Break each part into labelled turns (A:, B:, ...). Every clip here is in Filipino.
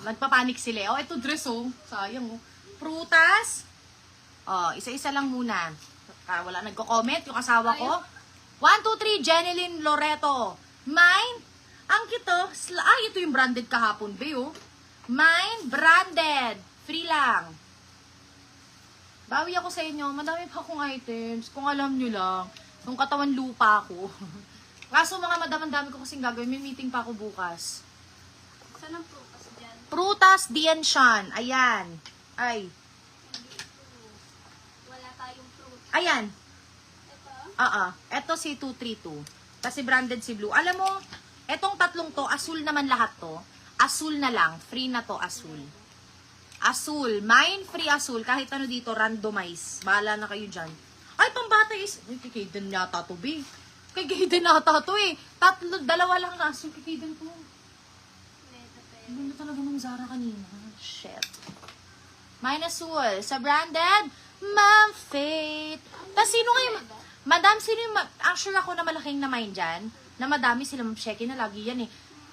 A: Nagpapanik sila. Oh, ito dress oh. Sayang oh. Prutas. Oh, isa-isa lang muna. Wala nagko-comment yung asawa ko. 1, 2, 3, Jeneline Loreto. Mine. Ang kito. Ito yung branded kahapon, be oh. Mine, branded. Free lang. Bawi ako sa inyo. Madami pa akong items. Kung alam nyo lang. Nung katawan lupa ako. Kaso mga madam, ang dami ko kasing gagawin. May meeting pa ako bukas.
B: Saan ang prutas dyan?
A: Prutas Dienshan. Ayan. Ay.
B: Wala tayong fruit.
A: Ayan.
B: Ito?
A: Ito si 232. Kasi branded si Blue. Alam mo, etong tatlong to, asul naman lahat to. Asul na lang. Free na to, asul. Asul. Mine free asul. Kahit ano dito, randomize. Bahala na kayo dyan. Ay, pambata is... Uy, kay Kaden yata to, be. Kay Kaden yata to, eh. Dalawa lang na asul. Kay Kaden to. Ano na talaga ng Zara kanina? Shit. Mine asul. Sa branded, Ma'am Faith. Tapos sino ngayon? Madam, sino yung... Actually ako na malaking na mine dyan. Na madami sila, Ma'am Sheky na lagi yan eh.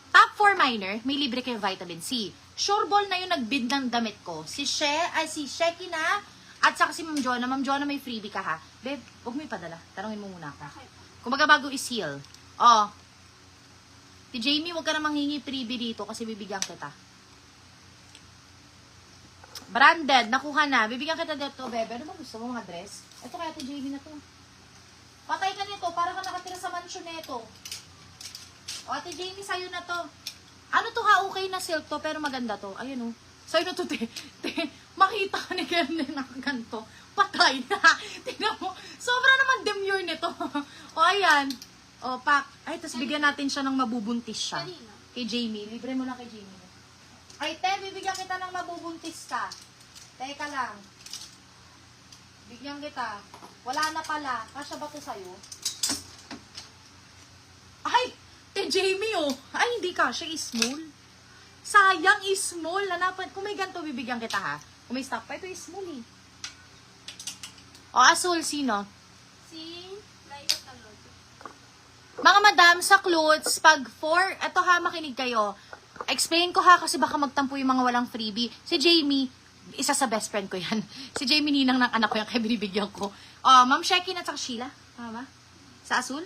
A: Top 4 minor, may libre kayo vitamin C. Sureball na yung nagbid ng damit ko. Si Sheky na, at saka si Ma'am Jonah. Ma'am Jonah, may freebie ka ha. Babe, huwag mo ipadala. Tanungin mo muna ako. Kung bago is-heal. Oh. Si Jamie, huwag ka na manghingi freebie dito kasi bibigyan kita. Branded, nakuha na. Bibigyan kita dito, bebe. Ano ba gusto mo, mga dress? Ito kaya si Jamie na to. Patay ka nito, para ka nakatira sa mansion nito. O, Ate Jamie, sa'yo na to. Ano to ha? Okay na silk to, pero maganda to. Ayun o. Sa'yo na to, te. Makita ka ni Kernel na ganito. Patay na. Tingnan mo. Sobra naman demure nito. O, ayan. O, pak. Ay, tapos bigyan natin siya ng mabubuntis siya. Kay Jamie. Libre mo lang kay Jamie. Ay, te, bibigyan kita ng mabubuntis ka. Teka lang. Bigyan kita. Wala na pala. Kasya ba to sa'yo? Ay! Te Jamie, oh. Ay, hindi kasya. Small. Sayang, small. Hanapan. Kung may ganito, bibigyan kita, ha? Kung may stock pa, ito small, eh. O, asul, sino?
B: Si Laila Talod.
A: Mga madam, sa clothes, pag 4, eto ha, makinig kayo. Explain ko ha, kasi baka magtampo yung mga walang freebie. Si Jamie, isa sa best friend ko yan. Si Jamie, ninang ng anak ko yan, kaya binibigyan ko. O, Ma'am Sheky na tsaka Sheila. Tama ba? Sa asul?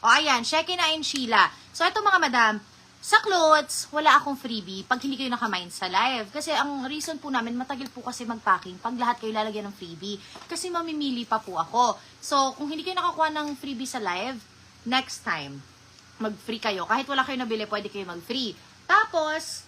A: O, ayan, Sheky na and Sheila. So, eto mga madam, sa clothes, wala akong freebie pag hindi kayo nakamind sa live. Kasi ang reason po namin, matagal po kasi mag-packing pag lahat kayo lalagyan ng freebie. Kasi mamimili pa po ako. So, kung hindi kayo nakakuha ng freebie sa live, next time, mag-free kayo. Kahit wala kayo nabili, pwede kayo mag-free. Tapos,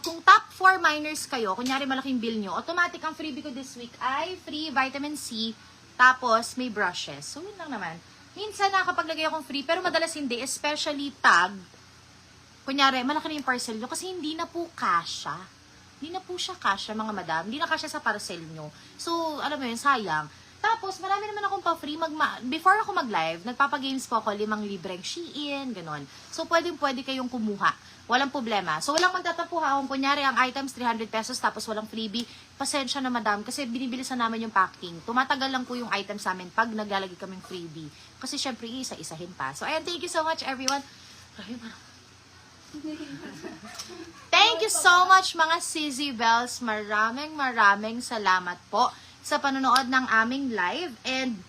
A: kung top 4 minors kayo, kunyari malaking bill nyo, automatic ang freebie ko this week ay free vitamin C, tapos may brushes. So, yun lang naman. Minsan nakapaglagay akong free, pero madalas hindi, especially tag. Kunyari, malaki na yung parcel nyo kasi hindi na po kasha. Hindi na po siya kasha, mga madam. Hindi na kasha sa parcel nyo. So, alam mo yun, sayang. Tapos, marami naman akong pa-free. Before ako mag-live, nagpapagames po ako 5 libreng Shein, ganon. So, pwede kayong kumuha. Walang problema. So, walang magtatampo ha. Kung kunyari, ang items 300 pesos tapos walang freebie, pasensya na madam kasi binibilisan namin yung packing. Tumatagal lang po yung items namin pag naglalagay kaming freebie. Kasi syempre, isa-isahin pa. So, ayan, thank you so much everyone. Thank you so much mga Sizzy Bells. Maraming salamat po sa panonood ng aming live. And,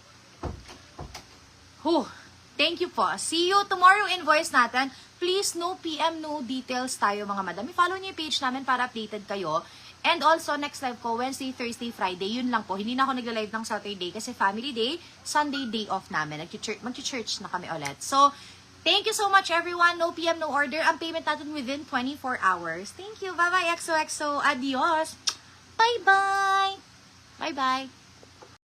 A: thank you po. See you tomorrow in voice natin. Please, no PM, no details tayo mga madam. I-follow niyo yung page namin para updated kayo. And also, next live ko, Wednesday, Thursday, Friday. Yun lang po. Hindi na ako nagla-live ng Saturday kasi family day. Sunday, day off namin. Mag-church na kami ulit. So, thank you so much everyone. No PM, no order. Ang payment natin within 24 hours. Thank you. Bye-bye, XOXO. Adios. Bye-bye. Bye-bye.